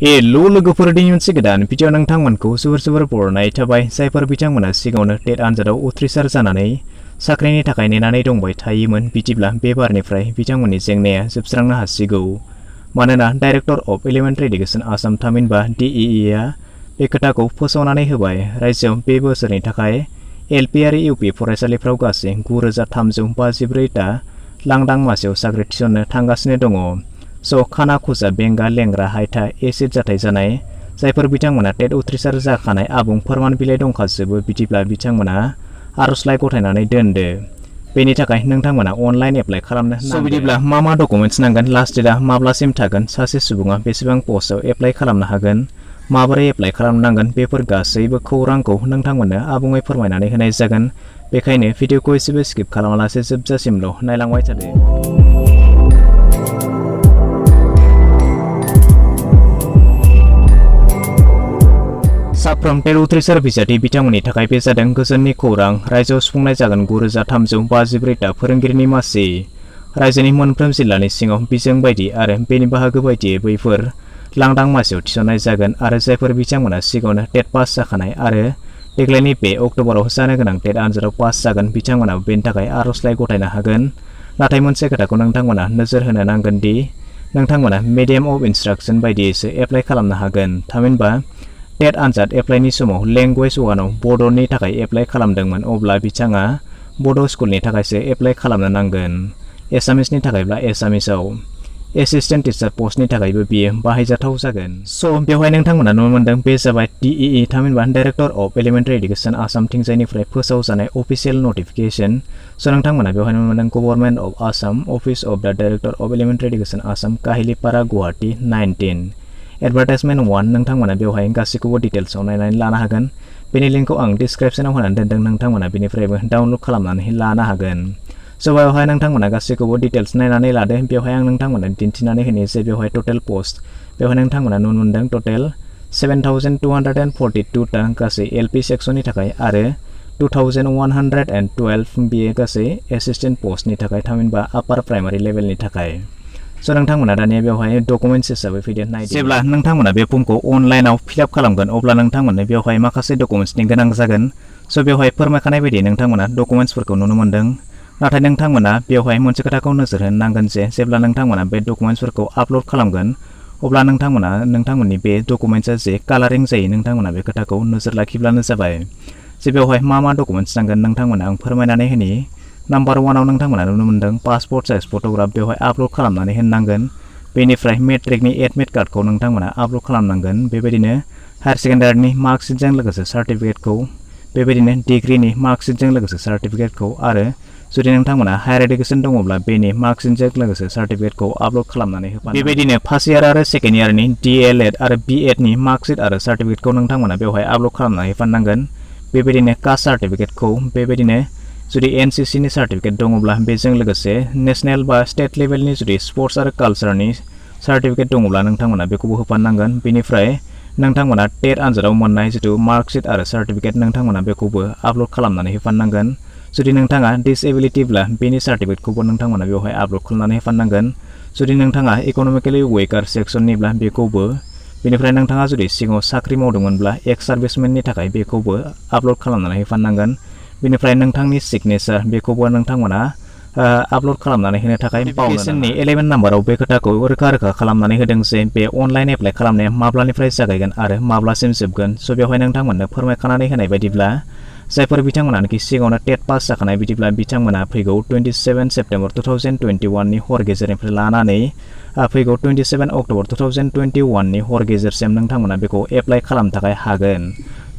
Hello लोगोफोरनि मोनसे गोदान भिडिअ नोंथांमोनखौ जोबोर बरायनाय थाबाय जायफोर बिथांमोना सिगाङावनो टेट आनजादाव उथ्रिसार जानानै साख्रिनि थाखाय नेनानै दंबाय थायोमोन बिदिब्ला बे बारनिफ्राय बिथांमोननि जेंनाया जोबस्रांनो हासिगौ मानोना director of elementary education Assam थामहिनबा DEE आ बे खोथाखौ फोसावनानै होबाय रायजोआव बे बोसोरनि थाखाय LP आरो UP फरायसालिफ्राव गासै 9354 टा लांदां मासियाव साख्रि थिसननो थांगासिनो दङ। खाना खुजा बेंगा लेंग्रा हायथा एसिड जाथाय जानाय जायफोर बिथांमोना टेट उथ्रिसार जाखानाय आबुं फोरमान बिलाइ दंखाजोबो बिदिब्ला बिथांमोना आर'जलाइ गथायनानै दोनदो। बेनि थाखाय नोंथांमोना अनलाइन एप्लाइ खालामनो नांगोन। बिदिब्ला मा डकुमेन्ट्स नांगोन, लास्ट डेटआ माब्लासिम थागोन, सासे सुबुङा बेसेबां पस्टआव एप्लाइ खालामनो हागोन, माबोरै एप्लाइ खालामनांगोन, बेफोर गासैबो खौरांखौ नोंथांमोननो आबुङै फोरमायनानै होनाय जागोन। बेखायनो भिडिअखौ एसेबो स्किप खालामालासे जोबजासिमल' नायलांबाय थादो। साफ्रोम टेट उथ्रिसार बिजाथि बिथांमोननि थाखाय बे जादों गोजोननि खौरां। रायजोआव सुफुंनाय जागोन 9354 टा फोरोंगिरिनि मासि। रायजोनि मोनफ्रोम जिल्लानि सिङाव बिजों बायदि आरो बेनि बाहागो बायदियै बैफोर लांदां मासियाव थिसननाय जागोन आरो जायफोर बिथांमोना सिगाङावनो टेट पास जाखानाय आरो देग्लायनि बे अक्ट'बराव जानो गोनां टेट आनजादाव पास जागोन बिथांमोना बेनि थाखाय आर'जलाइ गथायनो हागोन। नाथाय मोनसे खोथाखौ नोंथांमोना नोजोर होनो नांगोन दि नोंथांमोना मिडियाम अफ इन्सट्राक्सन बायदियैसो एप्लाइ खालामनो हागोन। थामहिनबा टेट आनजाद एप्लाइनि समाव लेंगुवेज 1 आव बड'नि थाखाय एप्लाइ खालामदोंमोन अब्ला बिथाङा बड' स्कुलनि थाखायसो एप्लाइ खालामनो नांगोन। एसामिसनि थाखायब्ला एसामिसाव, एसिस्टेन्ट टिचार पस्टनि थाखायबो बियो बाहायजाथाव जागोन। बेवहाय नोंथांमोना नुनो मोनदों बे जाबाय DEE थामहिनबा director of elementary education Assam थिंजायनिफ्राय फोसावजानाय अफिसियेल नटिफिकेसन। नोंथांमोना बेवहाय नुनो मोनदों government of Assam, office of the director of elementary education Assam, Kahilipara Guwahati 19। Advertisement 1 नोंथांमोना बेवहाय गासैखौबो डिटेल्सआव नायनानै लानो हागोन। बेनि लिंकखौ आं डिसक्रिप्सनाव होनानै दोनदों, नोंथांमोना बेनिफ्रायबो डाउनलड खालामनानै लानो हागोन। बेवहाय नोंथांमोना गासैखौबो डिटेल्स नायनानै लादो। बेवहाय आं नोंथांमोना दिन्थिनानै होनि जे बेवहाय टटेल पोस्ट बेवहाय नोंथांमोना नुनो मोनदों टटेल 7242 टा गासै LP सेक्सननि थाखाय आरो 2112 बियो गासै एसिस्टेन्ट पस्टनि थाखाय थामहिनबा आपार प्राइमारि लेभेलनि थाखाय। नोंथांमोना दानिया बेवहाय डकुमेन्ट्स हिसाबै फैदो नायदो। जेब्ला नोंथांमोना बे फर्मखौ अनलाइनाव फिलआप खालामगोन अब्ला नोंथांमोननो बेवहाय माखासे डकुमेन्ट्सनि गोनां जागोन। बेवहाय फोरमायखानाय बायदि नोंथांमोना डकुमेन्ट्सफोरखौ नुनो मोनदों। नाथाय नोंथांमोना बेवहाय मोनसे खोथाखौ नोजोर होनो नांगोन जे जेब्ला नोंथांमोना बे डकुमेन्ट्सफोरखौ आपल'ड खालामगोन अब्ला नोंथांमोना नोंथांमोननि बे डकुमेन्ट्सआ जे कालारिं जायो नोंथांमोना बे खोथाखौ नोजोर लाखिब्लानो जाबाय। बेवहाय मा डकुमेन्ट्स नांगोन नोंथांमोना आं फोरमायनानै होनि। नाम्बार 1 आव नोंथांमोना नुनो मोनदों पासपोर्ट साइज फट'ग्राफ बेवहाय आपल'ड खालामनानै होनांगोन। बेनिफ्राय मेट्रिकनि एडमिट कार्डखौ नोंथांमोना आपल'ड खालामनांगोन। बेबायदिनो हायार सेकेन्डारिनि मार्कशीटजों लोगोसे सार्टिफिकेटखौ, बेबायदिनो डिग्रिनि मार्कशीटजों लोगोसे सार्टिफिकेटखौ आरो जुदि नोंथांमोना हायार एडुकेसन दङब्ला बेनि मार्कशीटजों लोगोसे सार्टिफिकेटखौ आपल'ड खालामनानै होफानो। बेबायदिनो फार्स्ट इयार आरो सेकेन्ड इयारनि DLED आरो BEdनि मार्कशीट आरो सार्टिफिकेटखौ नोंथांमोना बेवहाय आपल'ड खालामनानै होफानांगोन। बेबायदिनो कास्ट सार्टिफिकेटखौ, बेबायदिनो जुदि NCCनि सार्टिफिकेट दङब्ला बेजों लोगोसे नेशनेल बा स्टेट लेभेलनि जुदि स्पर्ट्स आरो कालचारनि सार्टिफिकेट दङब्ला नोंथांमोना बेखौबो होफानांगोन। बेनिफ्राय नोंथांमोना टेट आनजादाव मोननाय जिथु मार्कशीट आरो सार्टिफिकेट नोंथांमोना बेखौबो आपल'ड खालामनानै होफानांगोन। जुदि नोंथाङा डिसेबिलिटिब्ला बेनि सार्टिफिकेटखौबो नोंथांमोना बेवहाय आपल'ड खालामनानै होफानांगोन। जुदि नोंथाङा इक'नमिकेलि वेकार सेक्सननिब्ला बेखौबो, बेनिफ्राय नोंथाङा जुदि सिगाङाव साख्रि मावदोंमोनब्ला एक्स सार्भिसमेननि थाखाय बेखौबो आपल'ड खालामनानै होफानांगोन। बेनिफ्राय नोंथांनि सिगनेचार बेखौबो नोंथांमोना आपल'ड खालामनानै होनो थाखाय बावनानै 11 नाम्बाराव बे खोथाखौ रोखा खालामनानै होदों जे बे अनलाइन एप्लाइ खालामनाया माब्लानिफ्राय जागायगोन आरो माब्लासिम जोबगोन। बेवहाय नोंथांमोननो फोरमायखानानै होनाय बायदिब्ला जायफोर बिथांमोनानोखि सिगाङावनो टेट पास जाखानाय बिदिब्ला बिथांमोना फैगौ 27 सेप्तेम्बर 2021 नि हर गेजेरनिफ्राय लानानै फैगौ 27 अक्ट'बर 2021 नि हर गेजेरसिम नोंथांमोना बेखौ एप्लाइ खालामनो थाखाय हागोन।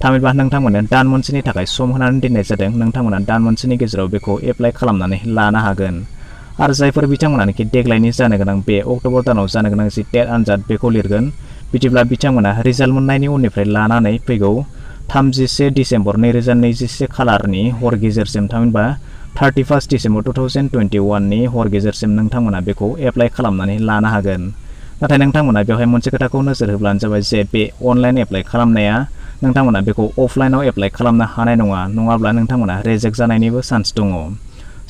थामहिनबा नोंथांमोननो दान मोनसेनि थाखाय सम होनानै दोननाय जादों। नोंथांमोना दान मोनसेनि गेजेराव बेखौ एप्लाइ खालामनानै लानो हागोन। आरो जायफोर बिथांमोनानोखि देग्लायनि जानो गोनां बे अक्ट'बर दानाव जानो गोनां जि टेट आनजाद बेखौ लिरगोन बिदिब्ला बिथांमोना रिजाल्ट मोननायनि उननिफ्राय लानानै फैगौ 31 डिसेम्बर 2021 खालारनि हर गेजेरसिम थामहिनबा 31 डिसेम्बर 2021 नि हर गेजेरसिम नोंथांमोना बेखौ एप्लाइ खालामनानै लानो हागोन। नाथाय नोंथांमोना बेवहाय मोनसे खोथाखौ नोजोर होब्लानो जाबाय जे बे अनलाइन एप्लाइ खालामनाया नोंथांमोना बेखौ अफलाइनाव एप्लाइ खालामनो हानाय नङा, नङाब्ला नोंथांमोना रिजेक्ट जानायनिबो चान्स दङ।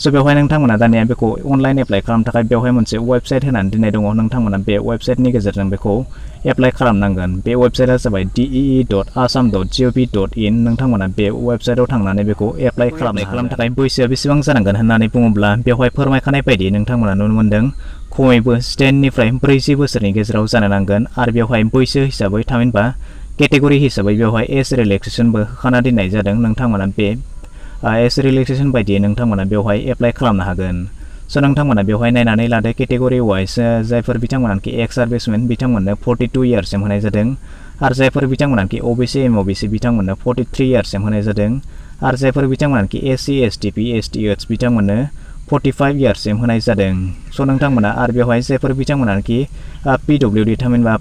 स' बेवहाय नोंथांमोना दानिया बेखौ अनलाइन एप्लाइ खालामनो थाखाय बेवहाय मोनसे वेबसाइट होनानै दोननाय दङ नोंथांमोना बे वेबसाइटनि गेजेरजों बेखौ एप्लाइ खालामनांगोन बे वेबसाइटआ जाबाय dee.assam.gov.in नोंथांमोना बे वेबसाइटआव थांनानै बेखौ एप्लाइ खालामनो थाखाय बैसोआ बेसेबां जानांगोन होननानै बुङोब्ला बेवहाय फोरमायखानाय बायदि नोंथांमोना नुनो मोनदों खमैबो 10 निफ्राय 40 बोसोरनि गेजेराव जानो नांगोन आरो बेवहाय बैसो हिसाबै थामहिनबा केटेगरि हिसाबै बेवहाय एज रिलेक्सेसनबो होखाना दोननाय जादों नोंथांमोना बे एज रिलेक्सेसन बायदियै नोंथांमोना बेवहाय एप्लाइ खालामनो हागोन स' नोंथांमोना बेवहाय नायनानै लादो केटेगरि वाइज जायफोर बिथांमोनाखि एक्स सार्भिसमेन बिथांमोननो 42 इयार्ससिम होनाय जादों आरो जायफोर बिथांमोनाखि ओबिसि एमओबिसि बिथांमोननो 43 इयार्ससिम होनाय जादों आरो जायफोर बिथांमोनाखि एससि एसटि पिएचटिएच बिथांमोननो 45 इयार्ससिम होनाय जादों स' नोंथांमोना आरो बेवहाय जायफोर बिथांमोनाखि पिडब्लिउडि थामहिनबा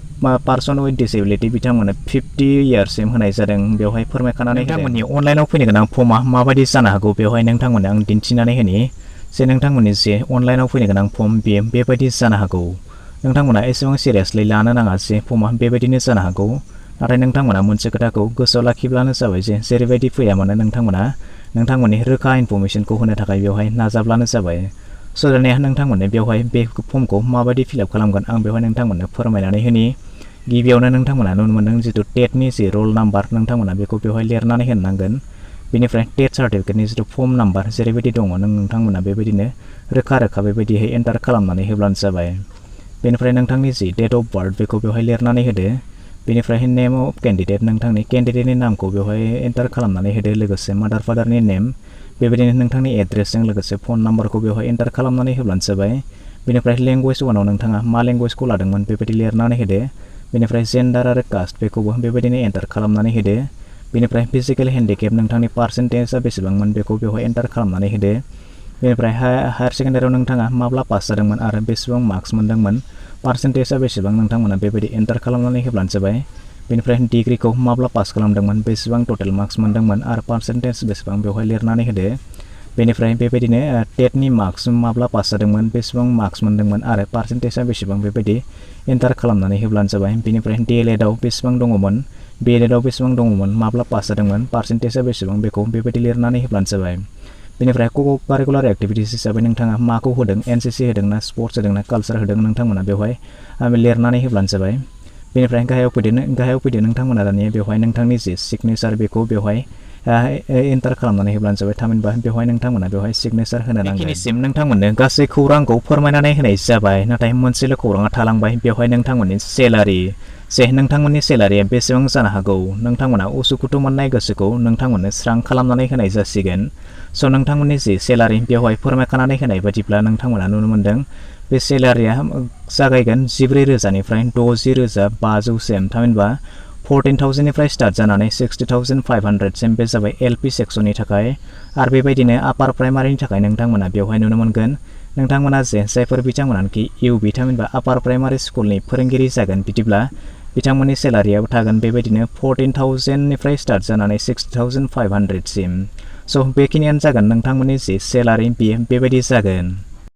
पार्सन विथ डिसेबिलिटि बिथांमोननो 50 इयार्ससिम होनाय जादों बेवहाय फोरमायखानानै नोंथांमोननि अनलाइनाव फैनो गोनां फर्मआ माबायदि जानो हागौ बेवहाय नोंथांमोननो आं दिन्थिनानै होनि जे नोंथांमोननि जे अनलाइनाव फैनो गोनां फर्म बेबायदि जानो हागौ नोंथांमोना एसेबां सिरियासलि लानो नाङा जे फर्मआ बेबायदिनो जानो हागौ नाथाय नोंथांमोना मोनसे खोथाखौ गोसोआव लाखिब्लानो जाबाय जे जेरैबायदि फैया मानो नोंथांमोना नोंथांमोननि रोखा इनफरमेसनखौ होनो थाखाय बेवहाय नाजाब्लानो जाबाय स' दानिया नोंथांमोननो बेवहाय बे फर्मखौ माबायदि फिलआप खालामगोन आं बेवहाय नोंथांमोननो फोरमायनानै होनि गिबियावनो नोंथांमोना नुनो मोनदों जितु टेटनि जि रल नाम्बार नोंथांमोना बेखौ बेवहाय लिरनानै होनांगोन बेनिफ्राय टेट सार्टिफिकेटनि जितु फर्म नाम्बार जेरैबायदि दङ नोंथांमोना बेबायदिनो रोखा बेबायदिहाय एन्टार खालामनानै होब्लानो जाबाय बेनिफ्राय नोंथांनि जि डेट अफ बार्थ बेखौ बेवहाय लिरनानै होदो बेनिफ्राय नेम अफ केन्डिडेट नोंथांनि केन्डिडेटनि नामखौ बेवहाय एन्टार खालामनानै होदो लोगोसे मादार फादारनि नेम बेबायदिनो नोंथांनि एड्रेसजों लोगोसे फन नाम्बारखौ बेवहाय एन्टार खालामनानै होब्लानो जाबाय बेनिफ्राय लेंगुवेज वानाव नोंथाङा मा लेंगुवेजखौ लादोंमोन बेबायदि लिरनानै होदो बेनिफ्राय जेन्डार आरो कास्ट बेखौबो बेबायदिनो एन्टार खालामनानै होदो बेनिफ्राय फिजिकेल हेन्डिकेप नोंथांनि पार्सेन्टेजआ बेसेबांमोन बेखौ बेवहाय एन्टार खालामनानै होदो बेनिफ्राय हायार सेकेन्डारियाव नोंथाङा माब्ला पास जादोंमोन आरो बेसेबां मार्क्स मोन्दोंमोन पार्सेन्टेजआ बेसेबां नोंथांमोना बेबायदि एन्टार खालामनानै होब्लानो जाबाय बेनिफ्राय डिग्रिखौ माब्ला पास खालामदोंमोन बेसेबां टटेल मार्क्स मोन्दोंमोन आरो पार्सेन्टेज बेसेबां बेवहाय लिरनानै होदो बेनिफ्राय बेबायदिनो टेटनि मार्क्स माब्ला पास जादोंमोन बेसेबां मार्क्स मोन्दोंमोन आरो पार्सेन्टेजआ बेसेबां बेबायदि एन्टार खालामनानै होब्लानो जाबाय बेनिफ्राय डिएलएडआव बेसेबां दङमोन बिएलएडआव बेसेबां दङमोन माब्ला पास जादोंमोन पार्सेन्टेजआ बेसेबां बेखौ बेबायदि लिरनानै होब्लानो जाबाय बेनिफ्राय कारिकुलार एक्टिभिटिस हिसाबै नोंथाङा माखौ होदों एनसिसि होदों ना स्पर्ट्स होदों ना कालचार होदों नोंथांमोना बेवहाय लिरनानै होब्लानो जाबाय बेनिफ्राय गाहायाव फैदो नोंथांमोना दानिया बेवहाय नोंथांनि जि सिगनेचार बेखौ बेवहाय एन्टार खालामनानै होब्लानो जाबाय थामहिनबा बेवहाय नोंथांमोना बेवहाय सिगनेचार होनो नांगोन बेखिनिसिम नोंथांमोननो गासै खौरांखौ फोरमायनानै होनाय जाबाय नाथाय मोनसेल' खौराङा थालांबाय बेवहाय नोंथांमोननि सेलारि जे नोंथांमोननि सेलारिया बेसेबां जानो हागौ नोंथांमोना उसुखुथु मोननाय गोसोखौ नोंथांमोननो स्रां खालामनानै होनाय जासिगोन स' नोंथांमोननि जि सेलारि बेवहाय फोरमायखानानै होनाय बायदिब्ला नोंथांमोना नुनो मोनदों बे सेलारिया जागायगोन 14,000निफ्राय 60,500सिम थामहिनबा 14,000निफ्राय स्टार्ट जानानै 60,500सिम बे जाबाय एलपि सेक्सननि थाखाय आरो बेबायदिनो आपार प्राइमारिनि थाखाय नोंथांमोना बेवहाय नुनो मोनगोन नोंथांमोना जे जायफोर बिथांमोनाखि इउबि थामहिनबा आपार प्राइमारि स्कुलनि फोरोंगिरि जागोन बिदिब्ला बिथांमोननि सेलारियाबो थागोन बेबायदिनो 14,000निफ्राय स्टार्ट जानानै 60,500सिम स' बेखिनियानो जागोन नोंथांमोननि जि सेलारि बेबायदि जागोन